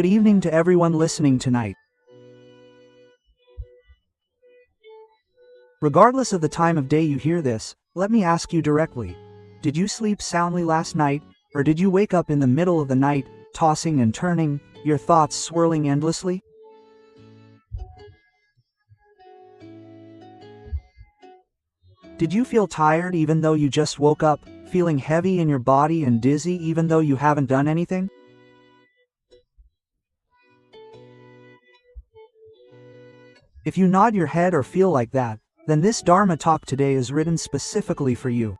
Good evening to everyone listening tonight. Regardless of the time of day you hear this, let me ask you directly. Did you sleep soundly last night, or did you wake up in the middle of the night, tossing and turning, your thoughts swirling endlessly? Did you feel tired even though you just woke up, feeling heavy in your body and dizzy even though you haven't done anything? If you nod your head or feel like that, then this Dharma talk today is written specifically for you.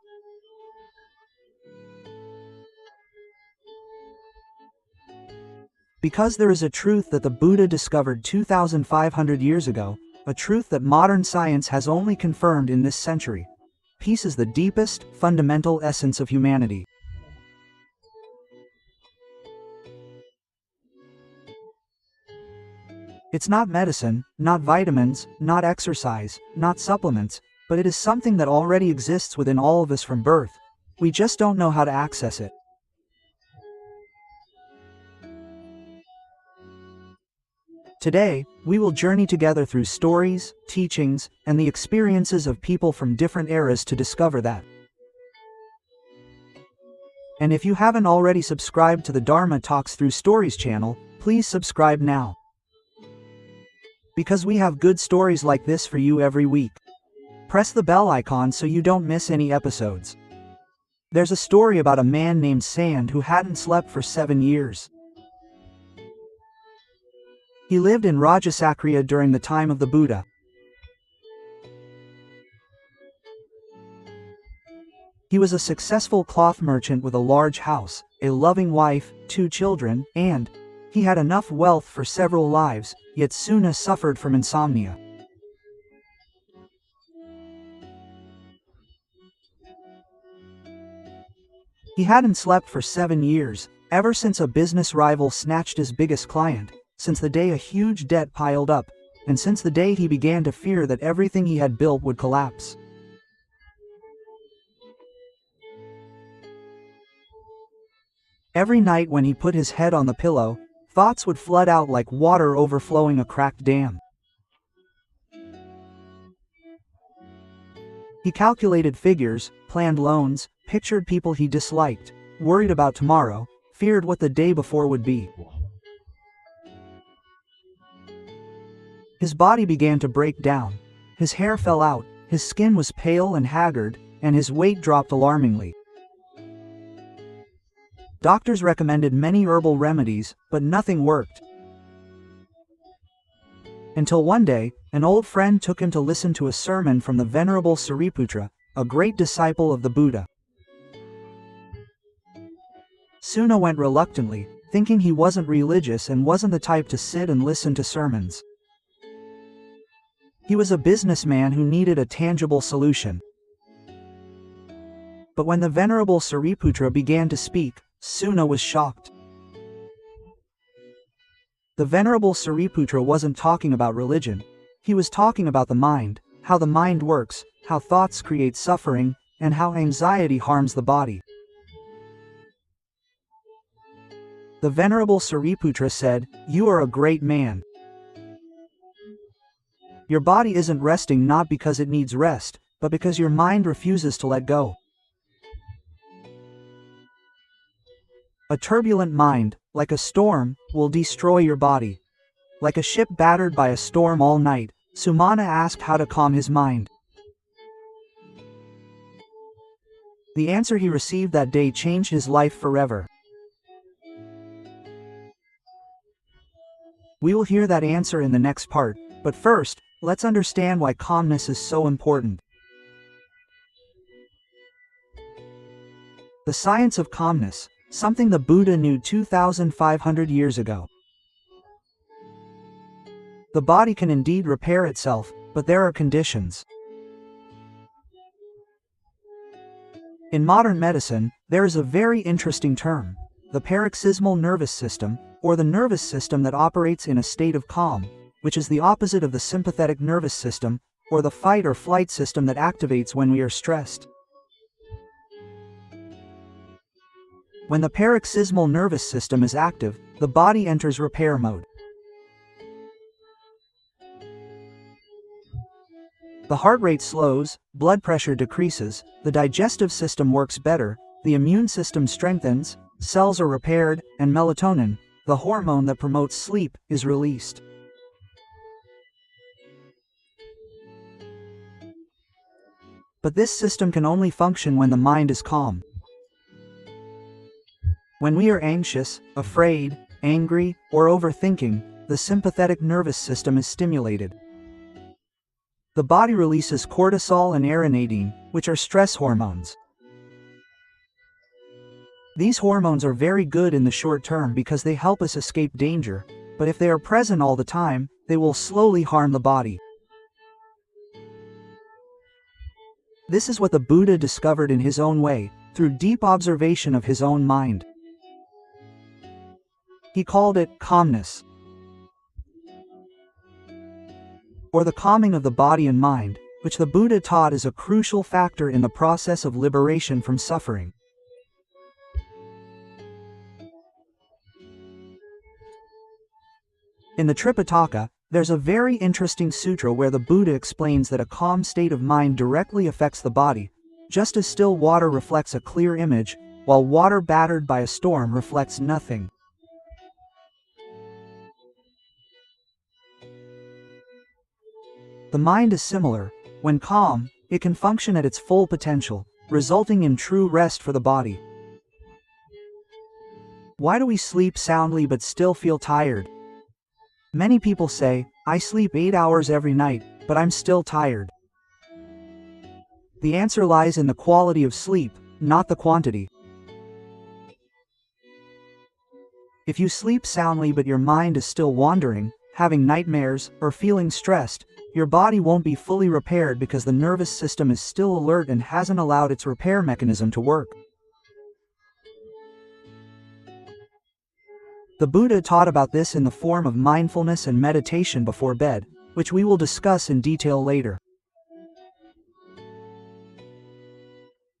Because there is a truth that the Buddha discovered 2,500 years ago, a truth that modern science has only confirmed in this century. Peace is the deepest, fundamental essence of humanity. It's not medicine, not vitamins, not exercise, not supplements, but it is something that already exists within all of us from birth. We just don't know how to access it. Today, we will journey together through stories, teachings, and the experiences of people from different eras to discover that. And if you haven't already subscribed to the Dharma Talks Through Stories channel, please subscribe now. Because we have good stories like this for you every week. Press the bell icon so you don't miss any episodes. There's a story about a man named Sand who hadn't slept for 7 years. He lived in Rajasakriya during the time of the Buddha. He was a successful cloth merchant with a large house, a loving wife, 2 children, and he had enough wealth for several lives, yet Suna suffered from insomnia. He hadn't slept for 7 years, ever since a business rival snatched his biggest client, since the day a huge debt piled up, and since the day he began to fear that everything he had built would collapse. Every night when he put his head on the pillow, thoughts would flood out like water overflowing a cracked dam. He calculated figures, planned loans, pictured people he disliked, worried about tomorrow, feared what the day before would be. His body began to break down, his hair fell out, his skin was pale and haggard, and his weight dropped alarmingly. Doctors recommended many herbal remedies, but nothing worked. Until one day, an old friend took him to listen to a sermon from the Venerable Sariputra, a great disciple of the Buddha. Suna went reluctantly, thinking he wasn't religious and wasn't the type to sit and listen to sermons. He was a businessman who needed a tangible solution. But when the Venerable Sariputra began to speak, Suna was shocked. The Venerable Sariputra wasn't talking about religion. He was talking about the mind, how the mind works, how thoughts create suffering, and how anxiety harms the body. The Venerable Sariputra said, "You are a great man. Your body isn't resting not because it needs rest, but because your mind refuses to let go. A turbulent mind, like a storm, will destroy your body." Like a ship battered by a storm all night, Sumana asked how to calm his mind. The answer he received that day changed his life forever. We will hear that answer in the next part, but first, let's understand why calmness is so important. The science of calmness, something the Buddha knew 2,500 years ago. The body can indeed repair itself, but there are conditions. In modern medicine, there is a very interesting term, the paroxysmal nervous system, or the nervous system that operates in a state of calm, which is the opposite of the sympathetic nervous system, or the fight or flight system that activates when we are stressed. When the paroxysmal nervous system is active, the body enters repair mode. The heart rate slows, blood pressure decreases, the digestive system works better, the immune system strengthens, cells are repaired, and melatonin, the hormone that promotes sleep, is released. But this system can only function when the mind is calm. When we are anxious, afraid, angry, or overthinking, the sympathetic nervous system is stimulated. The body releases cortisol and adrenaline, which are stress hormones. These hormones are very good in the short term because they help us escape danger, but if they are present all the time, they will slowly harm the body. This is what the Buddha discovered in his own way, through deep observation of his own mind. He called it calmness, or the calming of the body and mind, which the Buddha taught is a crucial factor in the process of liberation from suffering. In the Tripitaka, there's a very interesting sutra where the Buddha explains that a calm state of mind directly affects the body, just as still water reflects a clear image, while water battered by a storm reflects nothing. The mind is similar. When calm, it can function at its full potential, resulting in true rest for the body. Why do we sleep soundly but still feel tired? Many people say, I sleep 8 hours every night, but I'm still tired. The answer lies in the quality of sleep, not the quantity. If you sleep soundly but your mind is still wandering, having nightmares, or feeling stressed, your body won't be fully repaired because the nervous system is still alert and hasn't allowed its repair mechanism to work. The Buddha taught about this in the form of mindfulness and meditation before bed, which we will discuss in detail later.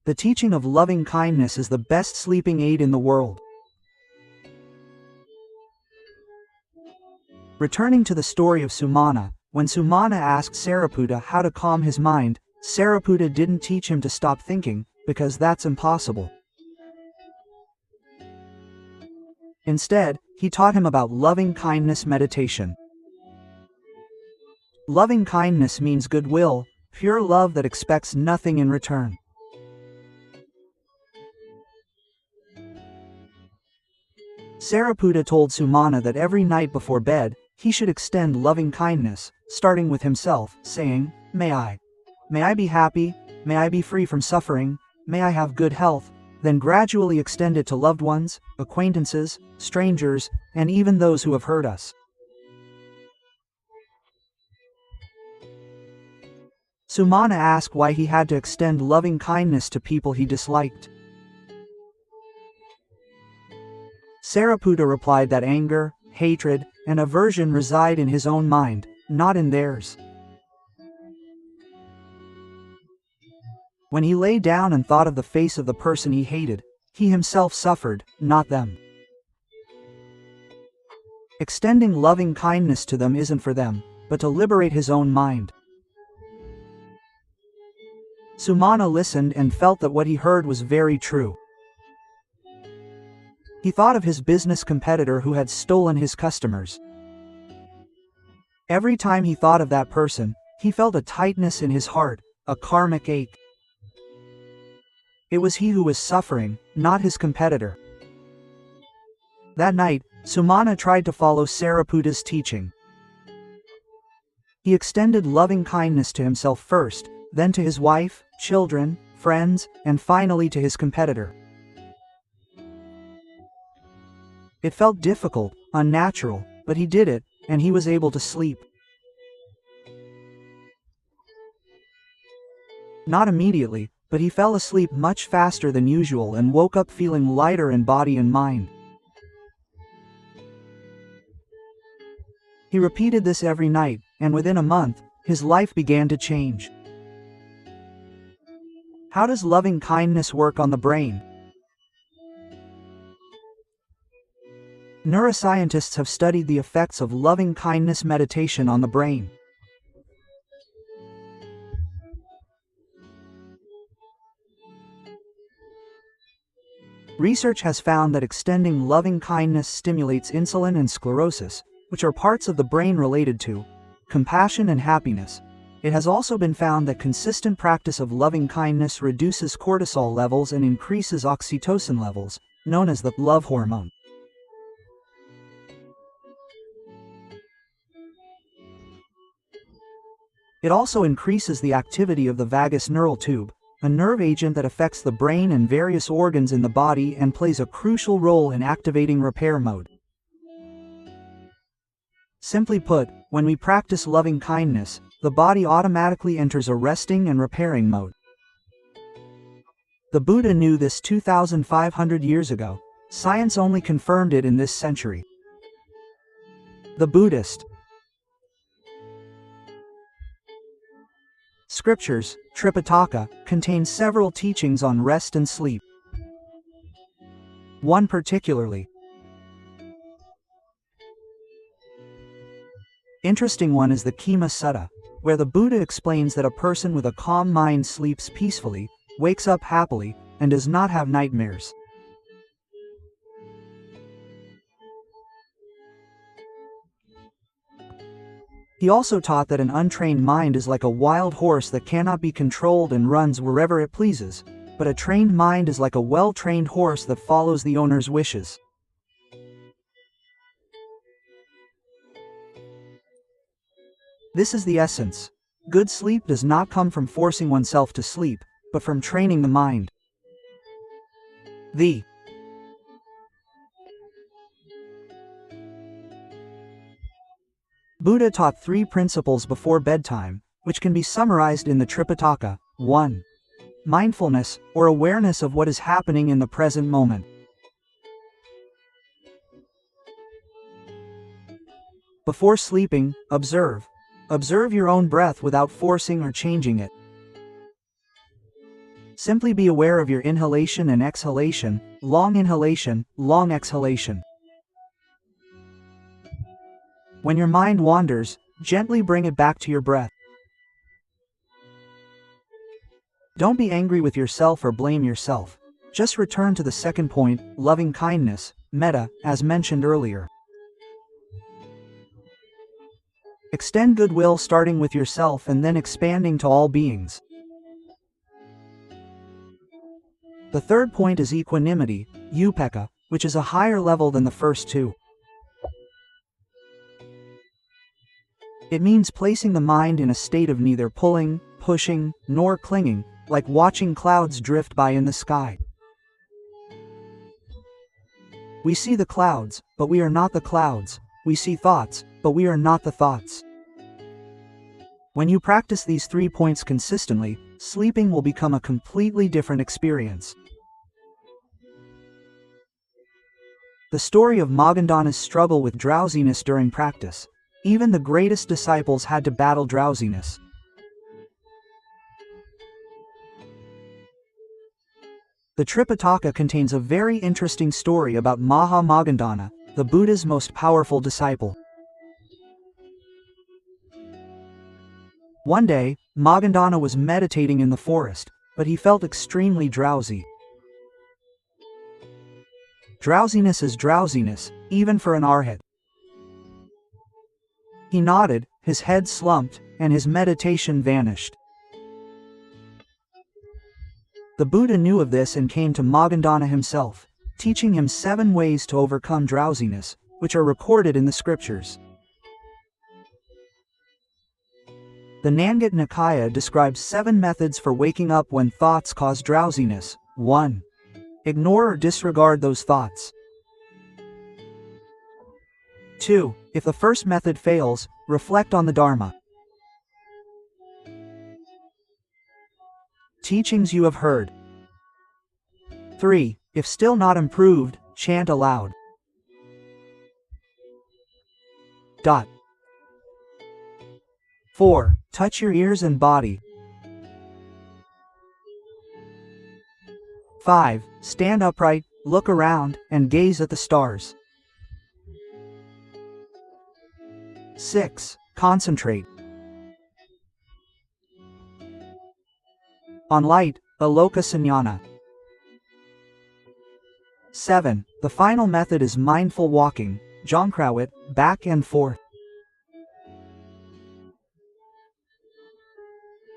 The teaching of loving kindness is the best sleeping aid in the world. Returning to the story of Sumana, when Sumana asked Sariputta how to calm his mind, Sariputta didn't teach him to stop thinking, because that's impossible. Instead, he taught him about loving kindness meditation. Loving kindness means goodwill, pure love that expects nothing in return. Sariputta told Sumana that every night before bed, he should extend loving kindness, starting with himself, saying, May I be happy, may I be free from suffering, may I have good health, then gradually extend it to loved ones, acquaintances, strangers, and even those who have hurt us. Sumana asked why he had to extend loving kindness to people he disliked. Sariputta replied that anger, hatred, and aversion reside in his own mind, not in theirs. When he lay down and thought of the face of the person he hated, he himself suffered, not them. Extending loving kindness to them isn't for them, but to liberate his own mind. Sumana listened and felt that what he heard was very true. He thought of his business competitor who had stolen his customers. Every time he thought of that person, he felt a tightness in his heart, a karmic ache. It was he who was suffering, not his competitor. That night, Sumana tried to follow Sariputta's teaching. He extended loving kindness to himself first, then to his wife, children, friends, and finally to his competitor. It felt difficult, unnatural, but he did it, and he was able to sleep. Not immediately, but he fell asleep much faster than usual and woke up feeling lighter in body and mind. He repeated this every night, and within a month, his life began to change. How does loving kindness work on the brain? Neuroscientists have studied the effects of loving-kindness meditation on the brain. Research has found that extending loving-kindness stimulates insulin and sclerosis, which are parts of the brain related to compassion and happiness. It has also been found that consistent practice of loving-kindness reduces cortisol levels and increases oxytocin levels, known as the love hormone. It also increases the activity of the vagus neural tube, a nerve agent that affects the brain and various organs in the body and plays a crucial role in activating repair mode. Simply put, when we practice loving kindness, the body automatically enters a resting and repairing mode. The Buddha knew this 2,500 years ago. Science only confirmed it in this century. The Buddhist scriptures, Tripitaka, contain several teachings on rest and sleep. One particularly interesting one is the Kema Sutta, where the Buddha explains that a person with a calm mind sleeps peacefully, wakes up happily, and does not have nightmares. He also taught that an untrained mind is like a wild horse that cannot be controlled and runs wherever it pleases, but a trained mind is like a well-trained horse that follows the owner's wishes. This is the essence. Good sleep does not come from forcing oneself to sleep, but from training the mind. The Buddha taught 3 principles before bedtime, which can be summarized in the Tripitaka. 1. Mindfulness, or awareness of what is happening in the present moment. Before sleeping, observe. Observe your own breath without forcing or changing it. Simply be aware of your inhalation and exhalation, long inhalation, long exhalation. When your mind wanders, gently bring it back to your breath. Don't be angry with yourself or blame yourself. Just return to the second point, loving kindness, metta, as mentioned earlier. Extend goodwill starting with yourself and then expanding to all beings. The third point is equanimity, upekkha, which is a higher level than the first 2. It means placing the mind in a state of neither pulling, pushing, nor clinging, like watching clouds drift by in the sky. We see the clouds, but we are not the clouds. We see thoughts, but we are not the thoughts. When you practice these 3 points consistently, sleeping will become a completely different experience. The story of Magadhana's struggle with drowsiness during practice. Even the greatest disciples had to battle drowsiness. The Tripitaka contains a very interesting story about Magadhana, the Buddha's most powerful disciple. One day, Magadhana was meditating in the forest, but he felt extremely drowsy. Drowsiness is drowsiness, even for an arhat. He nodded, his head slumped, and his meditation vanished. The Buddha knew of this and came to Magadhana himself, teaching him 7 ways to overcome drowsiness, which are recorded in the scriptures. The Nangat Nikaya describes 7 methods for waking up when thoughts cause drowsiness. 1. Ignore or disregard those thoughts. 2. If the first method fails, reflect on the Dharma. Teachings you have heard. 3. If still not improved, chant aloud. 4. Touch your ears and body. 5. Stand upright, look around, and gaze at the stars. 6. Concentrate. On light, aloka sannyana. 7. The final method is mindful walking, jongkrawit, back and forth.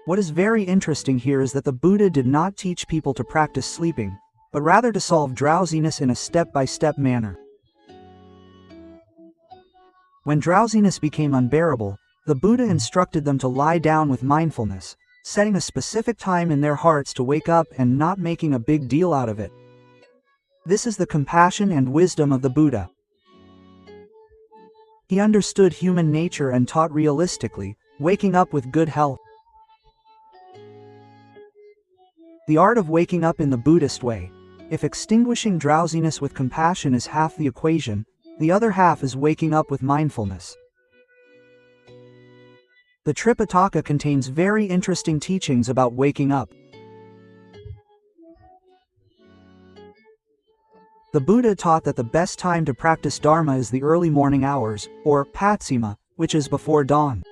What is very interesting here is that the Buddha did not teach people to practice sleeping, but rather to solve drowsiness in a step-by-step manner. When drowsiness became unbearable, the Buddha instructed them to lie down with mindfulness, setting a specific time in their hearts to wake up and not making a big deal out of it. This is the compassion and wisdom of the Buddha. He understood human nature and taught realistically, waking up with good health. The art of waking up in the Buddhist way. If extinguishing drowsiness with compassion is half the equation, the other half is waking up with mindfulness. The Tripitaka contains very interesting teachings about waking up. The Buddha taught that the best time to practice Dharma is the early morning hours, or patsima, which is before dawn.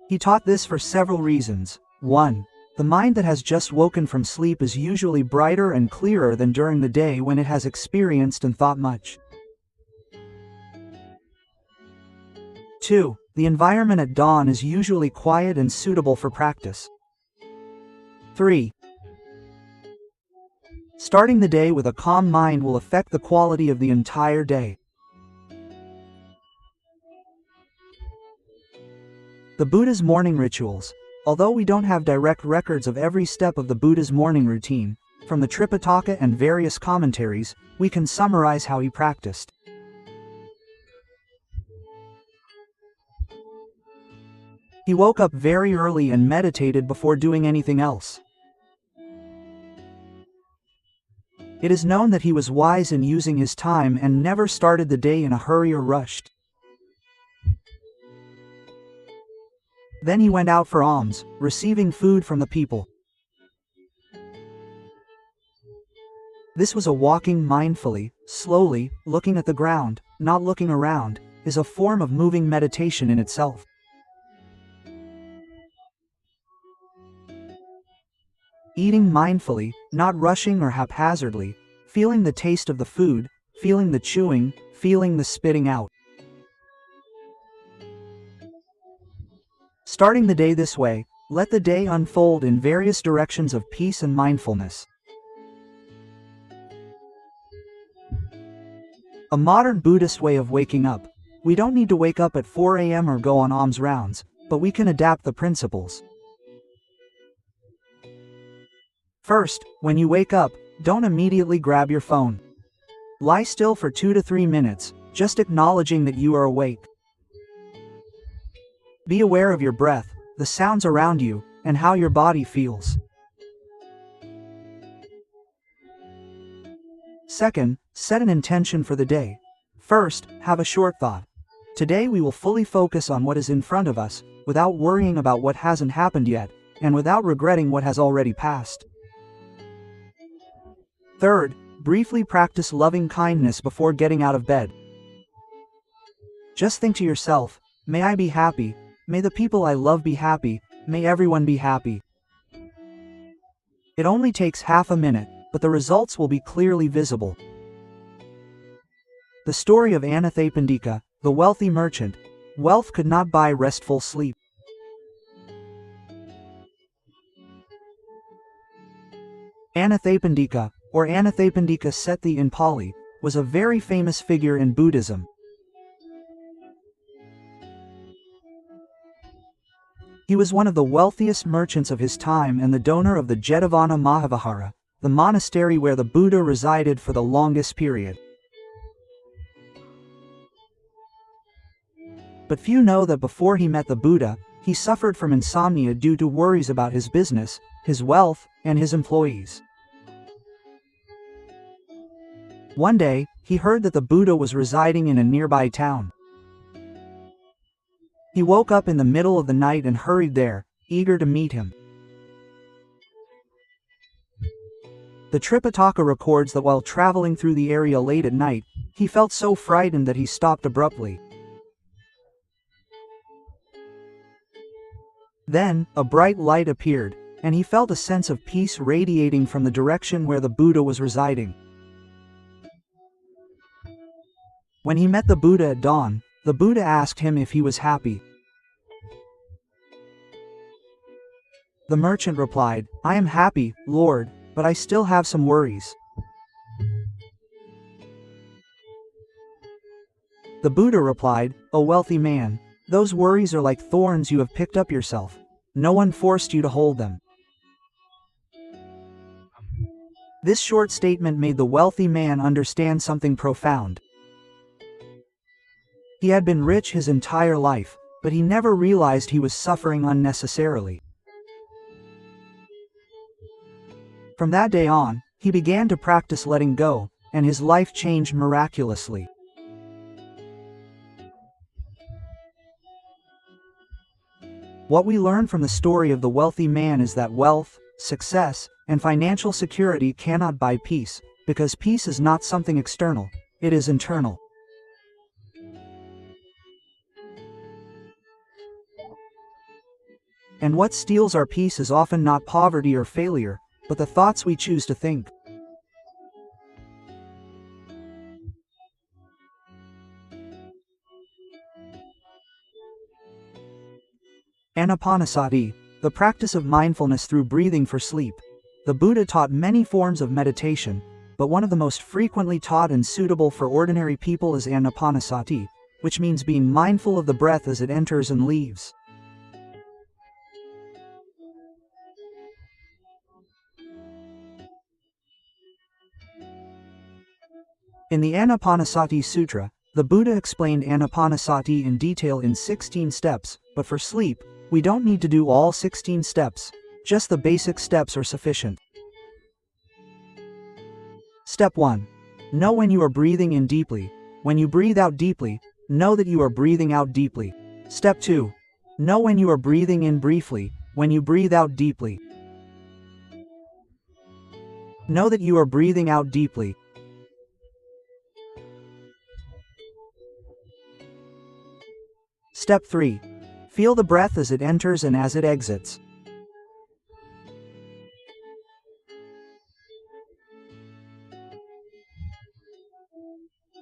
He taught this for several reasons. 1. The mind that has just woken from sleep is usually brighter and clearer than during the day when it has experienced and thought much. 2. The environment at dawn is usually quiet and suitable for practice. 3. Starting the day with a calm mind will affect the quality of the entire day. The Buddha's morning rituals. Although we don't have direct records of every step of the Buddha's morning routine, from the Tripitaka and various commentaries, we can summarize how he practiced. He woke up very early and meditated before doing anything else. It is known that he was wise in using his time and never started the day in a hurry or rushed. Then he went out for alms, receiving food from the people. This was a walking mindfully, slowly, looking at the ground, not looking around, is a form of moving meditation in itself. Eating mindfully, not rushing or haphazardly, feeling the taste of the food, feeling the chewing, feeling the spitting out. Starting the day this way, let the day unfold in various directions of peace and mindfulness. A modern Buddhist way of waking up. We don't need to wake up at 4 a.m. or go on alms rounds, but we can adapt the principles. First, when you wake up, don't immediately grab your phone. Lie still for 2 to 3 minutes, just acknowledging that you are awake. Be aware of your breath, the sounds around you, and how your body feels. Second, set an intention for the day. First, have a short thought. Today we will fully focus on what is in front of us, without worrying about what hasn't happened yet, and without regretting what has already passed. Third, briefly practice loving kindness before getting out of bed. Just think to yourself, may I be happy, may the people I love be happy, may everyone be happy. It only takes half a minute, but the results will be clearly visible. The story of Anathapindika, the wealthy merchant. Wealth could not buy restful sleep. Anathapindika, or Anathapindika Sethi in Pali, was a very famous figure in Buddhism. He was one of the wealthiest merchants of his time and the donor of the Jetavana Mahavihara, the monastery where the Buddha resided for the longest period. But few know that before he met the Buddha, he suffered from insomnia due to worries about his business, his wealth, and his employees. One day, he heard that the Buddha was residing in a nearby town. He woke up in the middle of the night and hurried there, eager to meet him. The Tripitaka records that while traveling through the area late at night, he felt so frightened that he stopped abruptly. Then, a bright light appeared, and he felt a sense of peace radiating from the direction where the Buddha was residing. When he met the Buddha at dawn, the Buddha asked him if he was happy. The merchant replied, "I am happy, Lord, but I still have some worries." The Buddha replied, "O wealthy man, those worries are like thorns you have picked up yourself. No one forced you to hold them." This short statement made the wealthy man understand something profound. He had been rich his entire life, but he never realized he was suffering unnecessarily. From that day on, he began to practice letting go, and his life changed miraculously. What we learn from the story of the wealthy man is that wealth, success, and financial security cannot buy peace, because peace is not something external, it is internal. And what steals our peace is often not poverty or failure, but the thoughts we choose to think. Anapanasati, the practice of mindfulness through breathing for sleep. The Buddha taught many forms of meditation, but one of the most frequently taught and suitable for ordinary people is anapanasati, which means being mindful of the breath as it enters and leaves. In the Anapanasati Sutra, the Buddha explained Anapanasati in detail in 16 steps, but for sleep, we don't need to do all 16 steps, just the basic steps are sufficient. Step 1. Know when you are breathing in deeply. When you breathe out deeply, know that you are breathing out deeply. Step 2. Know when you are breathing in briefly. When you breathe out deeply, know that you are breathing out deeply. Step 3. Feel the breath as it enters and as it exits.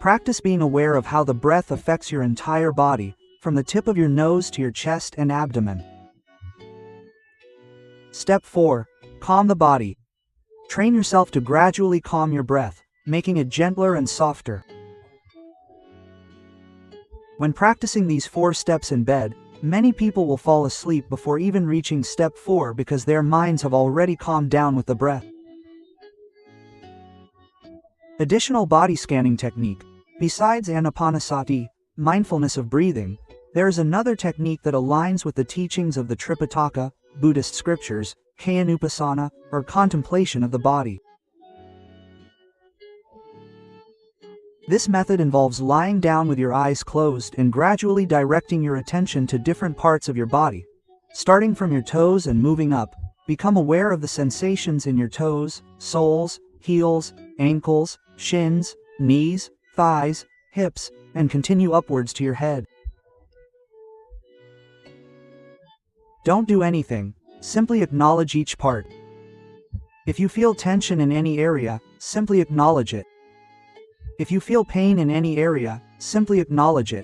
Practice being aware of how the breath affects your entire body, from the tip of your nose to your chest and abdomen. Step 4. Calm the body. Train yourself to gradually calm your breath, making it gentler and softer. When practicing these 4 steps in bed, many people will fall asleep before even reaching step 4 because their minds have already calmed down with the breath. Additional body scanning technique. Besides Anapanasati, mindfulness of breathing, there is another technique that aligns with the teachings of the Tripitaka, Buddhist scriptures, Kayanupasana, or contemplation of the body. This method involves lying down with your eyes closed and gradually directing your attention to different parts of your body. Starting from your toes and moving up, become aware of the sensations in your toes, soles, heels, ankles, shins, knees, thighs, hips, and continue upwards to your head. Don't do anything, simply acknowledge each part. If you feel tension in any area, simply acknowledge it. If you feel pain in any area, simply acknowledge it.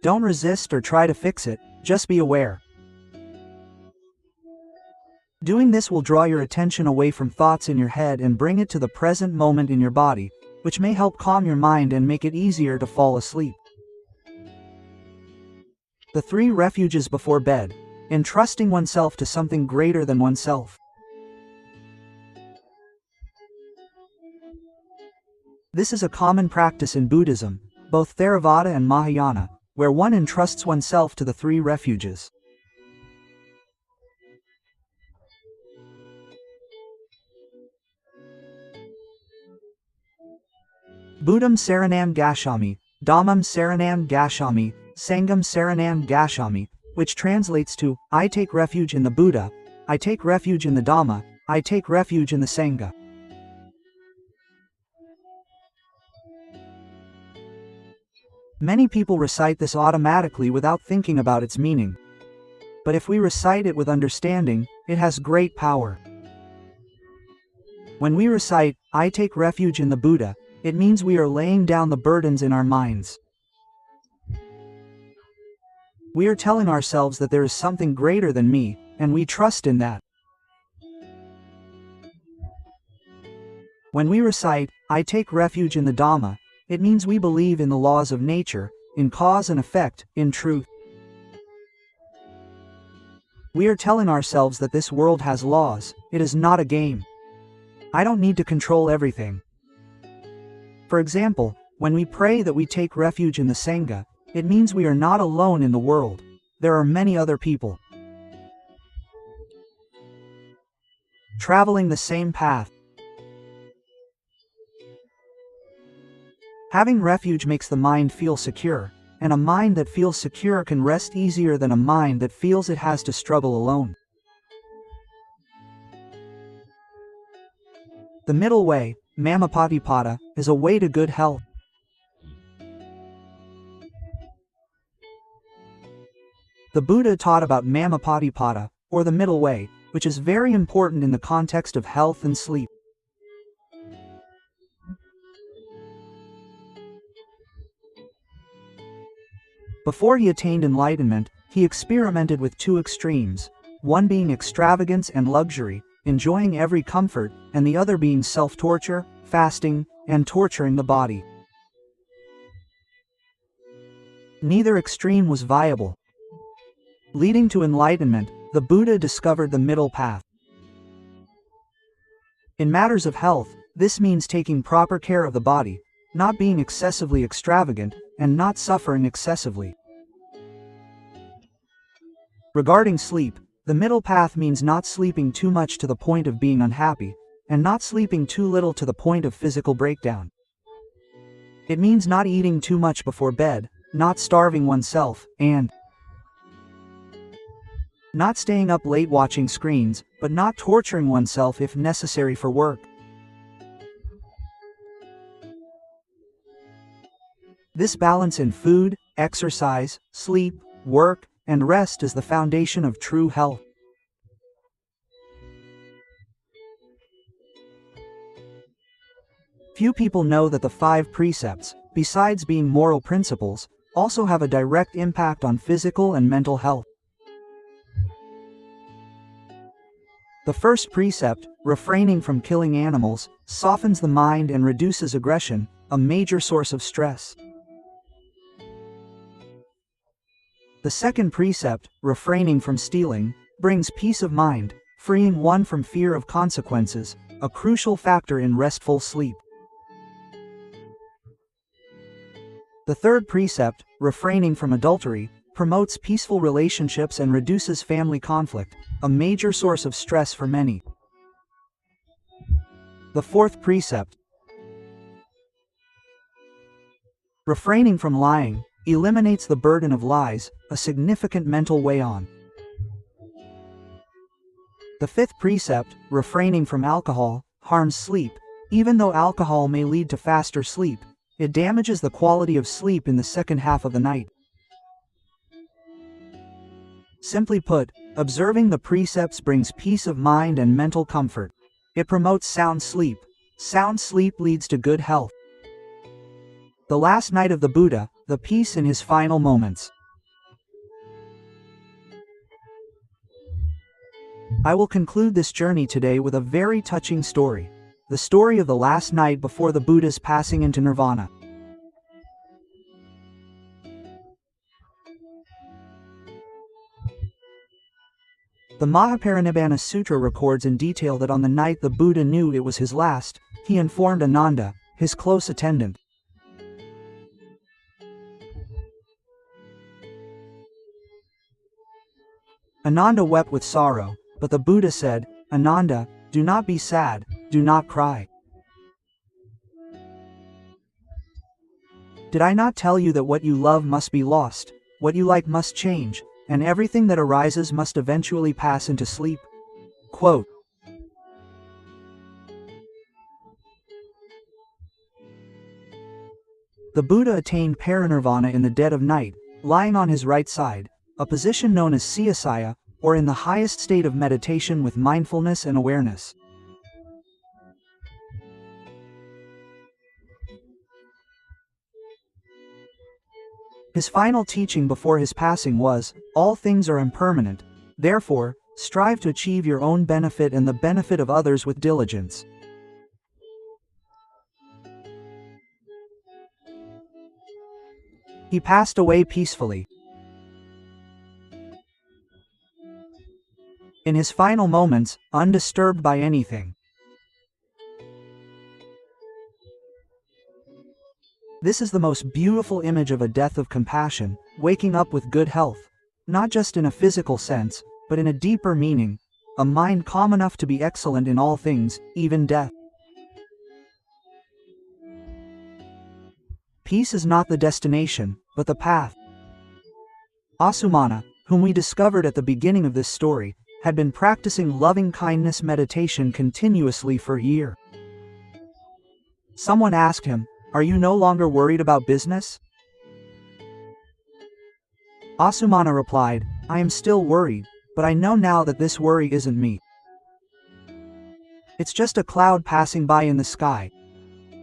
Don't resist or try to fix it, just be aware. Doing this will draw your attention away from thoughts in your head and bring it to the present moment in your body, which may help calm your mind and make it easier to fall asleep. The 3 refuges before bed. Entrusting oneself to something greater than oneself. This is a common practice in Buddhism, both Theravada and Mahayana, where one entrusts oneself to the 3 refuges. Buddham Saranam Gacchami, Dhammam Saranam Gacchami, Sangham Saranam Gacchami, which translates to, I take refuge in the Buddha, I take refuge in the Dhamma, I take refuge in the Sangha. Many people recite this automatically without thinking about its meaning. But if we recite it with understanding, it has great power. When we recite, I take refuge in the Buddha, it means we are laying down the burdens in our minds. We are telling ourselves that there is something greater than me, and we trust in that. When we recite, I take refuge in the Dhamma, it means we believe in the laws of nature, in cause and effect, in truth. We are telling ourselves that this world has laws, it is not a game. I don't need to control everything. For example, when we pray that we take refuge in the Sangha, it means we are not alone in the world. There are many other people traveling the same path. Having refuge makes the mind feel secure, and a mind that feels secure can rest easier than a mind that feels it has to struggle alone. The middle way, Mammapatipada, is a way to good health. The Buddha taught about Mammapatipada, or the middle way, which is very important in the context of health and sleep. Before he attained enlightenment, he experimented with two extremes, one being extravagance and luxury, enjoying every comfort, and the other being self-torture, fasting, and torturing the body. Neither extreme was viable. Leading to enlightenment, the Buddha discovered the middle path. In matters of health, this means taking proper care of the body, not being excessively extravagant, and not suffering excessively. Regarding sleep, the middle path means not sleeping too much to the point of being unhappy, and not sleeping too little to the point of physical breakdown. It means not eating too much before bed, not starving oneself, and not staying up late watching screens, but not torturing oneself if necessary for work. This balance in food, exercise, sleep, work, and rest is the foundation of true health. Few people know that the 5 precepts, besides being moral principles, also have a direct impact on physical and mental health. The first precept, refraining from killing animals, softens the mind and reduces aggression, a major source of stress. The second precept, refraining from stealing, brings peace of mind, freeing one from fear of consequences, a crucial factor in restful sleep. The third precept, refraining from adultery, promotes peaceful relationships and reduces family conflict, a major source of stress for many. The fourth precept, refraining from lying, eliminates the burden of lies, a significant mental weigh-on. The fifth precept, refraining from alcohol, harms sleep. Even though alcohol may lead to faster sleep, it damages the quality of sleep in the second half of the night. Simply put, observing the precepts brings peace of mind and mental comfort. It promotes sound sleep. Sound sleep leads to good health. The last night of the Buddha, the peace in his final moments. I will conclude this journey today with a very touching story. The story of the last night before the Buddha's passing into nirvana. The Mahaparinibbana Sutra records in detail that on the night the Buddha knew it was his last, he informed Ananda, his close attendant. Ananda wept with sorrow, but the Buddha said, "Ananda, do not be sad, do not cry. Did I not tell you that what you love must be lost, what you like must change, and everything that arises must eventually pass into sleep?" Quote. The Buddha attained parinirvana in the dead of night, lying on his right side, a position known as siyasaya, or in the highest state of meditation with mindfulness and awareness. His final teaching before his passing was, "All things are impermanent. Therefore, strive to achieve your own benefit and the benefit of others with diligence." He passed away peacefully. In his final moments, undisturbed by anything. This is the most beautiful image of a death of compassion, waking up with good health, not just in a physical sense, but in a deeper meaning, a mind calm enough to be excellent in all things, even death. Peace is not the destination, but the path. Asumana, whom we discovered at the beginning of this story, had been practicing loving-kindness meditation continuously for a year. Someone asked him, "Are you no longer worried about business?" Asumana replied, "I am still worried, but I know now that this worry isn't me. It's just a cloud passing by in the sky.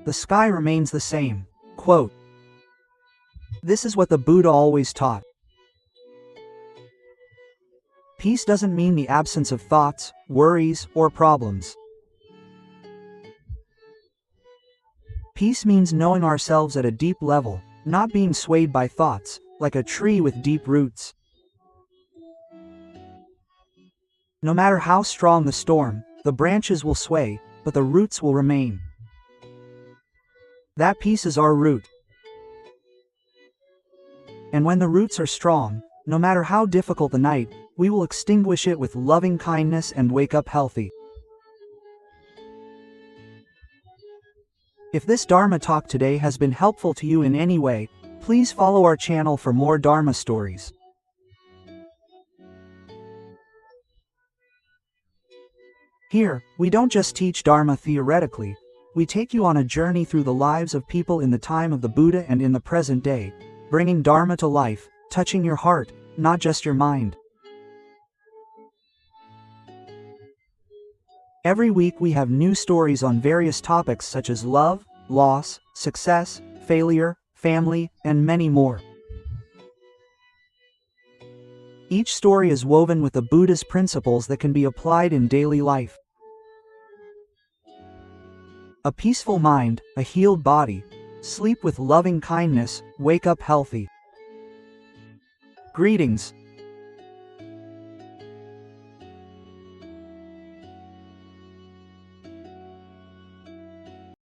The sky remains the same." Quote. This is what the Buddha always taught. Peace doesn't mean the absence of thoughts, worries, or problems. Peace means knowing ourselves at a deep level, not being swayed by thoughts, like a tree with deep roots. No matter how strong the storm, the branches will sway, but the roots will remain. That peace is our root. And when the roots are strong, no matter how difficult the night, we will extinguish it with loving kindness and wake up healthy. If this Dharma talk today has been helpful to you in any way, please follow our channel for more Dharma stories. Here, we don't just teach Dharma theoretically, we take you on a journey through the lives of people in the time of the Buddha and in the present day, bringing Dharma to life, touching your heart, not just your mind. Every week we have new stories on various topics such as love, loss, success, failure, family, and many more. Each story is woven with the Buddha's principles that can be applied in daily life. A peaceful mind, a healed body, sleep with loving kindness, wake up healthy. Greetings,